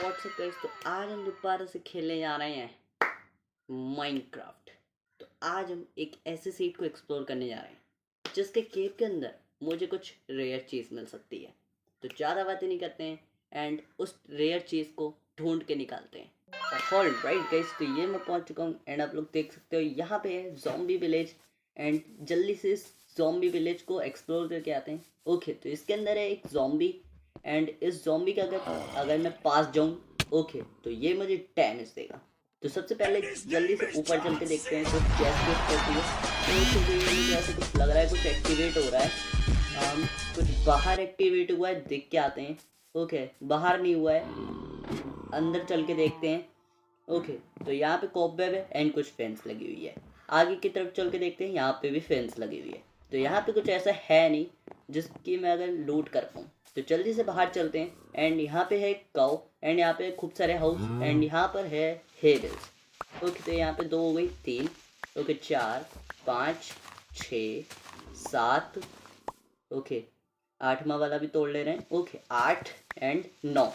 WhatsApp guys, तो आज हम दोबारा से खेलने जा रहे हैं माइनक्राफ्ट। तो आज हम एक ऐसे सीट को एक्सप्लोर करने जा रहे हैं जिसके केव के अंदर मुझे कुछ रेयर चीज़ मिल सकती है। तो ज़्यादा बातें नहीं करते हैं एंड उस रेयर चीज़ को ढूंढ के निकालते हैं। ऑल राइट गाइस, तो ये मैं पहुंच चुका हूँ एंड आप लोग देख सकते हो यहाँ पे है ज़ॉम्बी विलेज। एंड जल्दी से इस ज़ॉम्बी विलेज को एक्सप्लोर करके आते हैं। ओके, तो इसके अंदर है एक ज़ॉम्बी एंड इस ज़ॉम्बी का अगर मैं पास जाऊँ, ओके, तो ये मुझे डैमेज देगा। तो सबसे पहले जल्दी से ऊपर चल के देखते हैं कुछ चेस्ट कैसी है। तो ओके, तो ये मुझे ऐसे कुछ लग रहा है, कुछ एक्टिवेट हो रहा है। कुछ बाहर एक्टिवेट हुआ है, देख के आते हैं। ओके, बाहर नहीं हुआ है, अंदर चल के देखते हैं। ओके, तो यहाँ पे कॉबवेब है एंड कुछ फेंस लगी हुई है। आगे की तरफ चल के देखते हैं, यहाँ पे भी फेंस लगी हुई है। तो यहाँ पे कुछ ऐसा है नहीं जिसकी मैं अगर लूट कर पाऊँ। तो जल्दी से बाहर चलते हैं एंड यहाँ पे है काऊ एंड यहाँ पे खूब सारे हाउस एंड यहाँ पर है हेडल्स। ओके, तो यहाँ पे 2 हो गई, 3, ओके, 4, 5, 6, 7, ओके, 8वां वाला भी तोड़ ले रहे हैं। Okay, 8 and 9।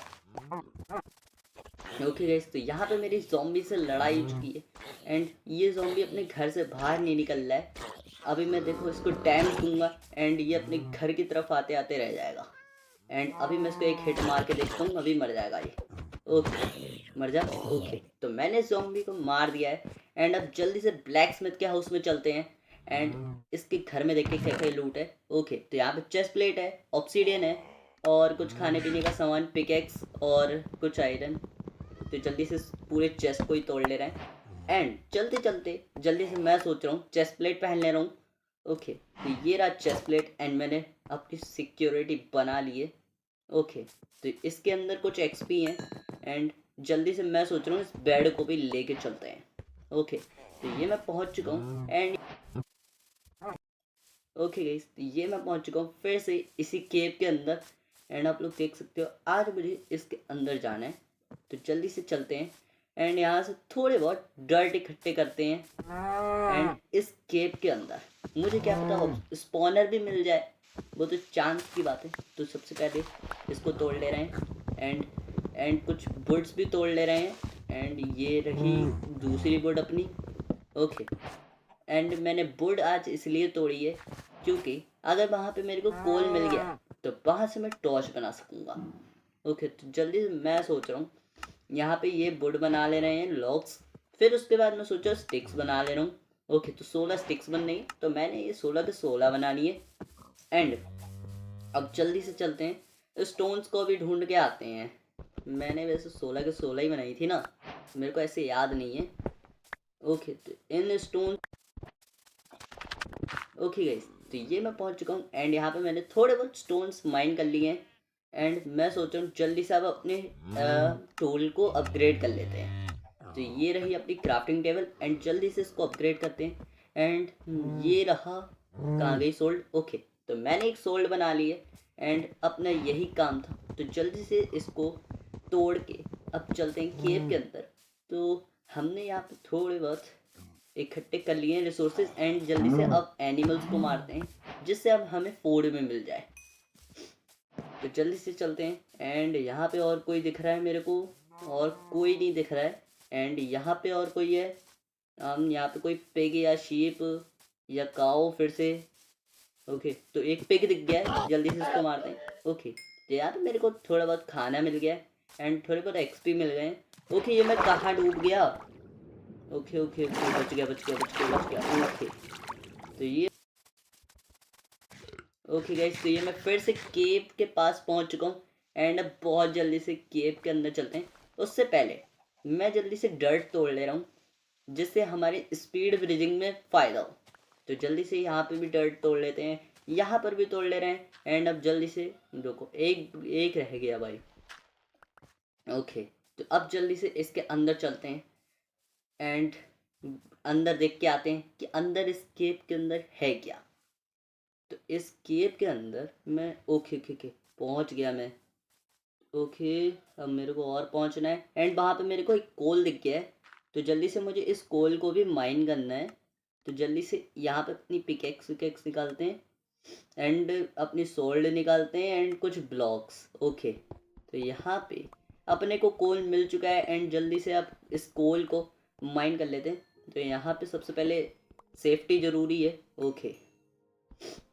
ओके गाइस, तो यहाँ पे मेरी ज़ॉम्बी से लड़ाई हो चुकी है एंड ये ज़ॉम्बी अपने घर से बाहर नहीं निकल रहा है। अभी मैं देखो इसको डैमेज दूंगा एंड ये अपने घर की तरफ आते आते रह जाएगा। एंड अभी मैं इसको एक हिट मार के देखता हूँ, अभी मर जाएगा ये। ओके, मर जा। ओके, तो मैंने ज़ॉम्बी को मार दिया है एंड अब जल्दी से ब्लैक स्मिथ के हाउस में चलते हैं एंड इसके घर में देखते क्या क्या लूट है। ओके, तो यहाँ पे चेस्ट प्लेट है, ऑब्सीडियन है और कुछ खाने पीने का सामान, पिकेक्स और कुछ आयरन। तो जल्दी से पूरे चेस्ट को ही तोड़ ले रहे हैं एंड चलते चलते जल्दी से मैं सोच रहा हूँ चेस्ट प्लेट पहन ले रहा हूँ। ओके, तो ये रहा चेस्ट प्लेट एंड मैंने अपनी सिक्योरिटी बना ली है। ओके, तो इसके अंदर कुछ एक्सपी है एंड जल्दी से मैं सोच रहा हूँ इस बेड को भी लेके चलते हैं। ओके, तो ये मैं पहुँच चुका हूँ एंड ओके गाइस, तो ये मैं पहुँच चुका हूँ फिर से इसी केव के अंदर एंड आप लोग देख सकते हो आज मुझे इसके अंदर जाना है। तो जल्दी से चलते हैं एंड यहाँ से थोड़े बहुत डर्ट इकट्ठे करते हैं एंड इस केव के अंदर मुझे क्या पता स्पॉनर भी मिल जाए, वो तो चांस की बात है। तो सबसे पहले इसको तोड़ ले रहे हैं एंड कुछ वुड्स भी तोड़ ले रहे हैं एंड ये रही दूसरी वुड अपनी। ओके, एंड मैंने वुड आज इसलिए तोड़ी है क्योंकि अगर वहाँ पे मेरे को कोल मिल गया तो वहाँ से मैं टॉर्च बना सकूँगा। ओके, तो जल्दी से मैं सोच रहा हूँ यहाँ पे ये वुड बना ले रहे हैं लॉक्स, फिर उसके बाद मैं सोचा स्टिक्स बना ले रहा हूँ। ओके, तो 16 स्टिक्स बन रही तो मैंने ये 16 के 16 बना लिए एंड अब जल्दी से चलते हैं स्टोन्स को भी ढूंढ के आते हैं। मैंने वैसे 16 के 16 ही बनाई थी ना, मेरे को ऐसे याद नहीं है। ओके, तो इन स्टोन ओके गाइस, तो ये मैं पहुंच चुका हूँ एंड यहाँ पे मैंने थोड़े बहुत स्टोन्स माइन कर लिए हैं एंड मैं सोच रहा हूँ जल्दी से अब अपने टूल को अपग्रेड कर लेते हैं। तो ये रही अपनी क्राफ्टिंग टेबल एंड जल्दी से इसको अपग्रेड करते हैं एंड ये रहा, कहाँ गई सोल्ड। ओके, तो मैंने एक सोल्ड बना ली है एंड अपना यही काम था। तो जल्दी से इसको तोड़ के अब चलते हैं केव के अंदर। तो हमने यहाँ पे थोड़े बहुत इकट्ठे कर लिए हैं रिसोर्सेज एंड जल्दी से अब एनिमल्स को मारते हैं जिससे अब हमें फूड में मिल जाए। तो जल्दी से चलते हैं एंड यहाँ पे और कोई दिख रहा है मेरे को, और कोई नहीं दिख रहा है एंड यहाँ पे और कोई है। यहाँ पे कोई पिग या शीप या काओ फिर से। ओके, तो एक पिग दिख गया है, जल्दी से इसको मारते हैं। ओके, तो यहाँ पे मेरे को थोड़ा बहुत खाना मिल गया एंड थोड़े बहुत एक्सपी मिल गए हैं। ओके, ये मैं कहाँ डूब गया। ओके ओके ओके, बच गया बच गया बच गया बच गया। ओके, तो ये ओके गाइस, तो ये मैं फिर से केव के पास पहुंच चुका हूँ एंड अब बहुत जल्दी से केव के अंदर चलते हैं। उससे पहले मैं जल्दी से डर्ट तोड़ ले रहा हूँ जिससे हमारी स्पीड ब्रिजिंग में फ़ायदा हो। तो जल्दी से यहाँ पे भी डर्ट तोड़ लेते हैं, यहाँ पर भी तोड़ ले रहे हैं एंड अब जल्दी से रुको, एक एक रह गया भाई। ओके, तो अब जल्दी से इसके अंदर चलते हैं एंड अंदर देख के आते हैं कि अंदर इस केव के अंदर है क्या। तो इस केव के अंदर मैं ओके ओके ओके पहुंच गया मैं। ओके, अब मेरे को और पहुंचना है एंड वहाँ पे मेरे को एक कोल दिख गया है। तो जल्दी से मुझे इस कोल को भी माइन करना है। तो जल्दी से यहाँ पे अपनी पिकेक्स विकेक्स निकालते हैं एंड अपनी सोल्ड निकालते हैं एंड कुछ ब्लॉक्स। ओके, तो यहाँ पे अपने को कोल मिल चुका है एंड जल्दी से आप इस कोल को माइन कर लेते हैं। तो यहाँ पे सबसे पहले सेफ्टी ज़रूरी है। ओके,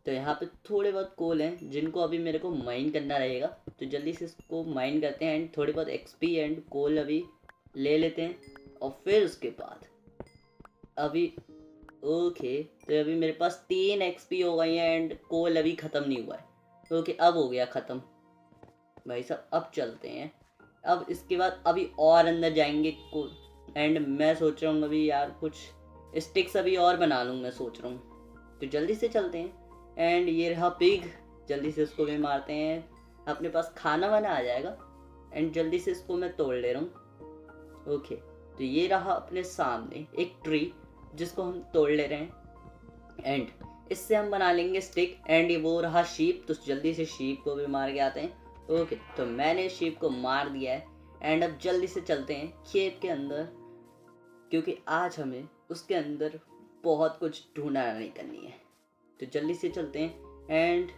तो यहाँ पे थोड़े बहुत कोल हैं जिनको अभी मेरे को माइन करना रहेगा, तो जल्दी से इसको माइन करते हैं एंड थोड़ी बहुत एक्सपी एंड कोल अभी ले लेते हैं। और फिर उसके बाद अभी ओके, तो अभी मेरे पास 3 एक्सपी हो गई हैं एंड कोल अभी ख़त्म नहीं हुआ है। ओके, अब हो गया ख़त्म भाई साहब। अब चलते हैं, अब इसके बाद अभी और अंदर जाएंगे कोल एंड मैं सोच रहा हूँ अभी यार कुछ स्टिक्स अभी और बना लूँ मैं सोच रहा हूँ। तो जल्दी से चलते हैं एंड ये रहा पिग, जल्दी से इसको भी मारते हैं, अपने पास खाना वाना आ जाएगा एंड जल्दी से इसको मैं तोड़ ले रहा हूँ। ओके, तो ये रहा अपने सामने एक ट्री जिसको हम तोड़ ले रहे हैं एंड इससे हम बना लेंगे स्टिक एंड ये वो रहा शीप, तो जल्दी से शीप को भी मार के आते हैं। ओके, तो मैंने शीप को मार दिया है एंड अब जल्दी से चलते हैं खेत के अंदर, क्योंकि आज हमें उसके अंदर बहुत कुछ ढूंढना नहीं करनी है। तो जल्दी से चलते हैं एंड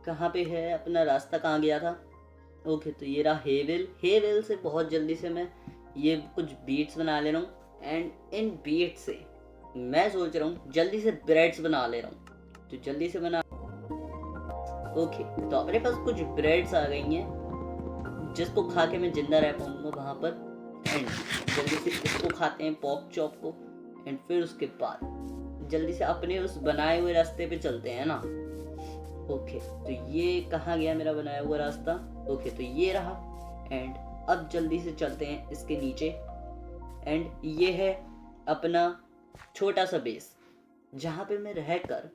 कहाँ पे है अपना रास्ता, कहाँ गया था। ओके, तो ये रहा हेवेल, हेवेल से बहुत जल्दी से मैं ये कुछ बीट्स बना ले रहा हूँ एंड इन बीट्स से मैं सोच रहा हूँ जल्दी से ब्रेड्स बना ले रहा हूँ। तो जल्दी से बना। ओके, तो अपने पास कुछ ब्रेड्स आ गई हैं जिसको खा के मैं जिंदा रह पाऊँगा वहाँ पर एंड जल्दी से इसको खाते हैं पॉक चॉप को एंड फिर उसके बाद जल्दी से अपने उस बनाए हुए रास्ते पे चलते हैं ना। ओके, तो ये कहाँ गया मेरा बनाया हुआ रास्ता। ओके, तो ये रहा एंड अब जल्दी से चलते हैं इसके नीचे एंड ये है अपना छोटा सा बेस जहाँ पे मैं रहकर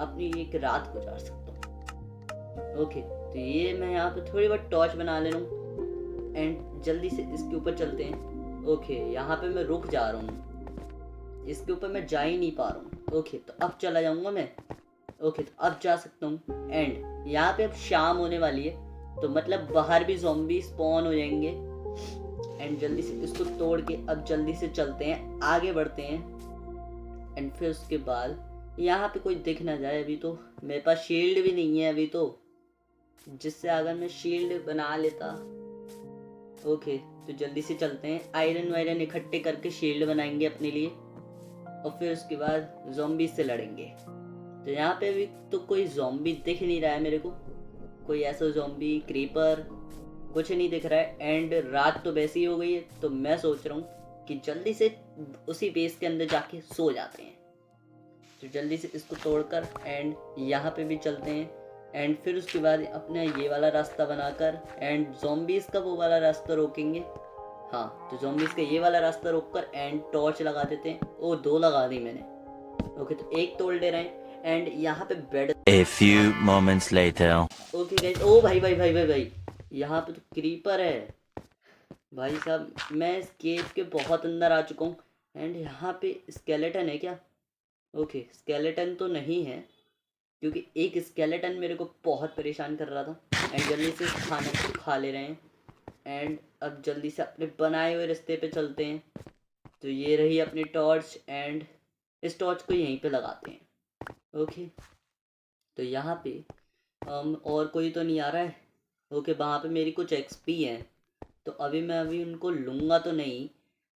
अपनी एक रात गुजार सकता हूँ। ओके, तो ये मैं यहाँ पे थोड़ी बहुत टॉर्च बना ले रहा हूँ एंड जल्दी से इसके ऊपर चलते हैं। ओके, यहाँ पे मैं रुक जा रहा हूँ, इसके ऊपर मैं जा ही नहीं पा रहा हूँ। ओके, तो अब चला जाऊँगा मैं। ओके, तो अब जा सकता हूँ एंड यहाँ पे अब शाम होने वाली है, तो मतलब बाहर भी ज़ॉम्बी स्पॉन हो जाएंगे एंड जल्दी से इसको तोड़ के अब जल्दी से चलते हैं, आगे बढ़ते हैं एंड फिर उसके बाद यहाँ पे कोई दिख ना जाए। अभी तो मेरे पास शील्ड भी नहीं है अभी तो, जिससे अगर मैं शील्ड बना लेता। ओके, तो जल्दी से चलते हैं, आयरन वायरन इकट्ठे करके शील्ड बनाएंगे अपने लिए और फिर उसके बाद ज़ॉम्बी से लड़ेंगे। तो यहाँ पे अभी तो कोई ज़ॉम्बी दिख नहीं रहा है मेरे को, कोई ऐसा ज़ॉम्बी क्रीपर कुछ नहीं दिख रहा है एंड रात तो वैसी ही हो गई है, तो मैं सोच रहा हूँ कि जल्दी से उसी बेस के अंदर जाके सो जाते हैं। तो जल्दी से इसको तोड़कर एंड यहाँ पे भी चलते हैं एंड फिर उसके बाद अपना ये वाला रास्ता बनाकर एंड ज़ॉम्बीज़ का वो वाला रास्ता रोकेंगे। हाँ, तो ज़ॉम्बीज़ का ये वाला रास्ता रोककर एंड टॉर्च लगा देते हैं। ओ, 2 लगा दी मैंने। ओके, तो एक तोड़ ले रहे हैं एंड यहाँ पे bed. A few moments later. Okay guys, ओ भाई भाई भाई भाई भाई, यहाँ पे तो क्रीपर है भाई साहब। मैं इस केव के बहुत अंदर आ चुका हूँ एंड यहाँ पे स्केलेटन है क्या। ओके, स्केलेटन तो नहीं है क्योंकि एक स्केलेटन मेरे को बहुत परेशान कर रहा था एंड जल्दी से इस खाने को खा ले रहे हैं एंड अब जल्दी से अपने बनाए हुए रास्ते पे चलते हैं। तो ये रही अपनी टॉर्च एंड इस टॉर्च को यहीं पे लगाते हैं। ओके, तो यहाँ पे और कोई तो नहीं आ रहा है। ओके, वहाँ पे मेरी कुछ एक्सपी हैं, तो अभी उनको लूँगा तो नहीं,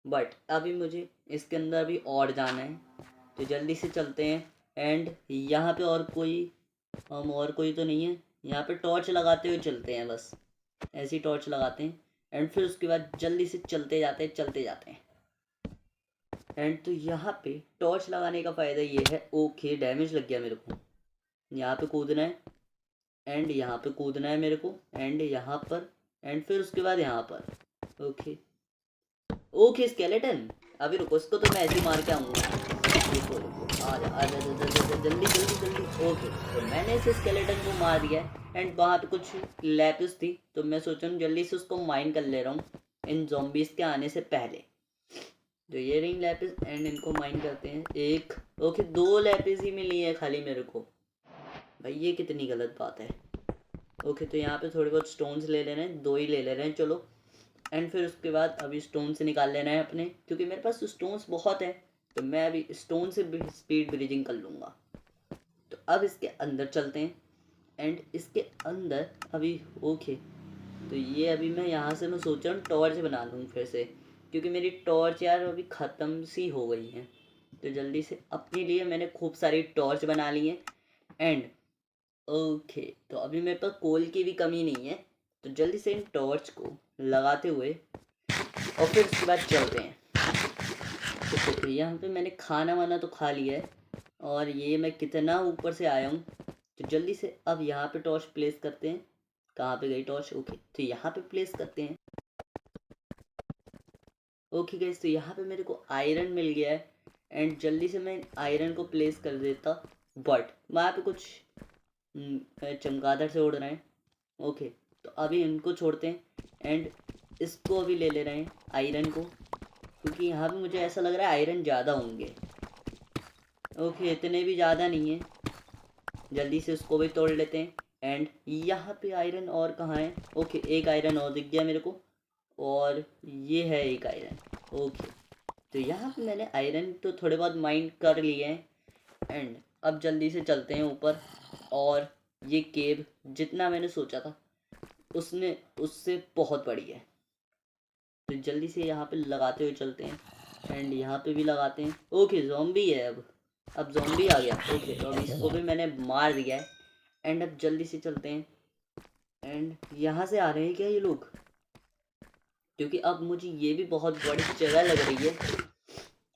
बट अभी मुझे इसके अंदर अभी और जाना है। तो जल्दी से चलते हैं एंड यहाँ पे और कोई तो नहीं है। यहाँ पे टॉर्च लगाते हुए चलते हैं, बस ऐसी टॉर्च लगाते हैं एंड फिर उसके बाद जल्दी से चलते जाते हैं एंड तो यहाँ पे टॉर्च लगाने का फ़ायदा ये है। ओके, डैमेज लग गया मेरे को। यहाँ पे कूदना है एंड यहाँ पे कूदना है मेरे को एंड यहाँ पर एंड फिर उसके बाद यहाँ पर। ओके ओके, स्केलेटन अभी रुको, इसको तो मैं ऐसे ही मार के आऊँगा। रुको रुको, आजा जल्दी जल्दी जल्दी। ओके, तो मैंने इस स्केलेटन को मार दिया एंड वहाँ पे कुछ लैपिस थी, तो मैं सोच रहा हूँ जल्दी से उसको माइन कर ले रहा हूँ इन ज़ॉम्बीज़ के आने से पहले। तो ये रिंग लैपिस एंड इनको माइन करते हैं। एक ओके, 2 लैपिस ही मिली है खाली मेरे को भाई, ये कितनी गलत बात है। ओके, तो यहाँ पे थोड़े बहुत स्टोन्स ले ले रहे हैं, 2 ही ले ले रहे हैं चलो एंड फिर उसके बाद अभी स्टोन से निकाल लेना है अपने, क्योंकि मेरे पास स्टोन्स बहुत है, तो मैं अभी स्टोन से भी स्पीड ब्रीजिंग कर लूँगा। तो अब इसके अंदर चलते हैं एंड इसके अंदर अभी ओके, तो ये अभी मैं यहाँ से मैं सोच रहा हूँ टॉर्च बना लूँ फिर से, क्योंकि मेरी टॉर्च यार अभी ख़त्म सी हो गई है। तो जल्दी से अपने लिए मैंने खूब सारी टॉर्च बना ली है। एंड ओके, तो अभी मेरे पास कोल की भी कमी नहीं है। तो जल्दी से इन टॉर्च को लगाते हुए और फिर उसके बाद चलते हैं। तो यहाँ पे मैंने खाना वाना तो खा लिया है, और ये मैं कितना ऊपर से आया हूँ। तो जल्दी से अब यहाँ पे टॉर्च प्लेस करते हैं। कहाँ पे गई टॉर्च? ओके, तो यहाँ पे प्लेस करते हैं। ओके गाइस, तो यहाँ पे मेरे को आयरन मिल गया है। एंड जल्दी से मैं आयरन को प्लेस कर देता, बट वहाँ पे कुछ चमगादड़ से उड़ रहे हैं। ओके, तो अभी इनको छोड़ते हैं एंड इसको अभी ले रहे हैं आयरन को, क्योंकि यहाँ पे मुझे ऐसा लग रहा है आयरन ज़्यादा होंगे। ओके, इतने भी ज़्यादा नहीं है। जल्दी से उसको भी तोड़ लेते हैं। एंड यहाँ पे आयरन और कहाँ है? ओके, एक आयरन और दिख गया मेरे को, और ये है एक आयरन। ओके, तो यहाँ पे मैंने आयरन तो थोड़े बहुत माइंड कर लिए हैं। एंड अब जल्दी से चलते हैं ऊपर, और ये केव जितना मैंने सोचा था उससे बहुत बड़ी है। तो जल्दी से यहाँ पे लगाते हुए चलते हैं। एंड यहाँ पे भी लगाते हैं। ओके, ज़ॉम्बी है अब ज़ॉम्बी आ गया। ओके, तो अब इसको भी मैंने मार दिया है। एंड अब जल्दी से चलते हैं। एंड यहाँ से आ रहे हैं क्या ये लोग? क्योंकि अब मुझे ये भी बहुत बड़ी जगह लग रही है।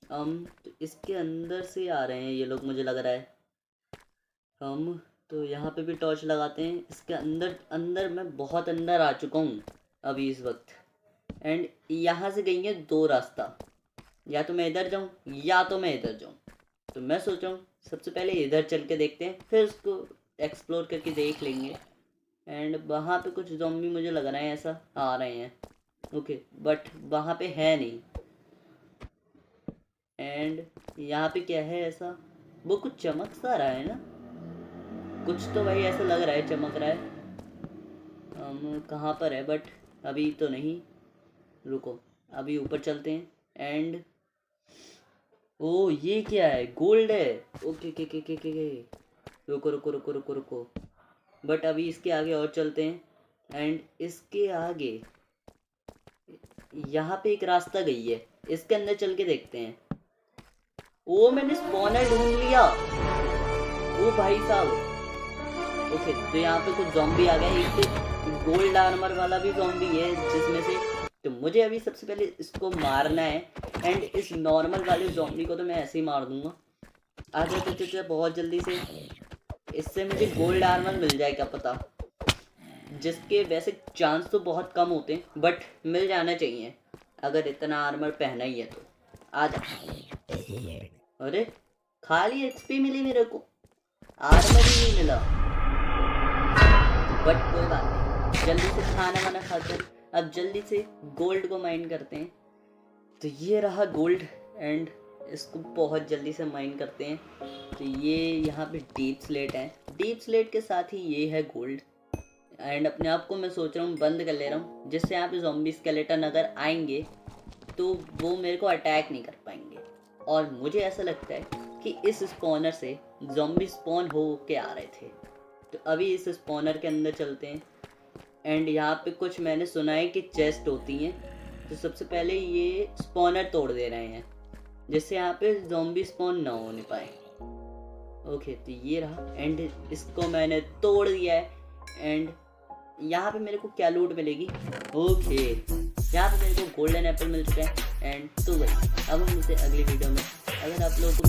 तो इसके अंदर से आ रहे हैं ये लोग, मुझे लग रहा है। तो यहाँ पे भी टॉर्च लगाते हैं। इसके अंदर मैं बहुत अंदर आ चुका हूँ अभी इस वक्त। एंड यहाँ से गई है दो रास्ता, या तो मैं इधर जाऊँ या तो मैं इधर जाऊँ। तो मैं सोच रहा हूँ सबसे पहले इधर चल के देखते हैं, फिर उसको एक्सप्लोर करके देख लेंगे। एंड वहाँ पे कुछ ज़ॉम्बी मुझे लग रहा है ऐसा आ रहे हैं। ओके, बट वहाँ पे है नहीं। एंड यहाँ पे क्या है ऐसा? वो कुछ चमक सा रहा है ना, कुछ तो भाई ऐसा लग रहा है चमक रहा है। कहाँ पर है? बट अभी तो नहीं। रुको, अभी ऊपर चलते हैं। एंड ओ, ये क्या है? गोल्ड है। ओके के रुको रुको रुको रुको रुको, बट अभी इसके आगे और चलते हैं। एंड इसके आगे यहाँ पे एक रास्ता गई है, इसके अंदर चल के देखते हैं। ओ, मैंने स्पॉनर ढूंढ लिया। ओ भाई साहब। ओके, तो यहाँ पे कुछ ज़ॉम्बी आ गए। एक तो गोल्ड आर्मर वाला भी ज़ॉम्बी है जिसमें से, तो मुझे अभी सबसे पहले इसको मारना है। एंड इस नॉर्मल वाले ज़ॉम्बी को तो मैं ऐसे ही मार दूंगा। आगे तो बहुत जल्दी से, इससे मुझे गोल्ड आर्मर मिल जाए क्या पता, जिसके वैसे चांस तो बहुत कम होते हैं, बट मिल जाना चाहिए अगर इतना आर्मर पहना ही है तो। आ जा। अरे, खाली एक्सपी मिली मेरे को, आर्मर ही नहीं मिला। बट कोई बात नहीं, जल्दी से खाना वाना खाकर अब जल्दी से गोल्ड को माइन करते हैं। तो ये रहा गोल्ड, एंड इसको बहुत जल्दी से माइन करते हैं। तो ये यहाँ पे डीप स्लेट है, डीप स्लेट के साथ ही ये है गोल्ड। एंड अपने आप को मैं सोच रहा हूँ बंद कर ले रहा हूँ, जिससे यहाँ पे ज़ॉम्बी स्केलेटन अगर आएंगे तो वो मेरे को अटैक नहीं कर पाएंगे। और मुझे ऐसा लगता है कि इस स्पॉनर से ज़ॉम्बी स्पॉन हो के आ रहे थे। तो अभी इस स्पॉनर के अंदर चलते हैं। एंड यहाँ पे कुछ मैंने सुना है कि चेस्ट होती हैं, तो सबसे पहले ये स्पॉनर तोड़ दे रहे हैं, जिससे यहाँ पे ज़ॉम्बी स्पॉन ना होने पाए। ओके, तो ये रहा। एंड इसको मैंने तोड़ दिया है। एंड यहाँ पे मेरे को क्या लूट मिलेगी? ओके, यहाँ पे मेरे को गोल्डन एप्पल मिल चुका है। एंड तो भाई अब हम मिलते हैं अगली वीडियो में। अगर आप लोगों को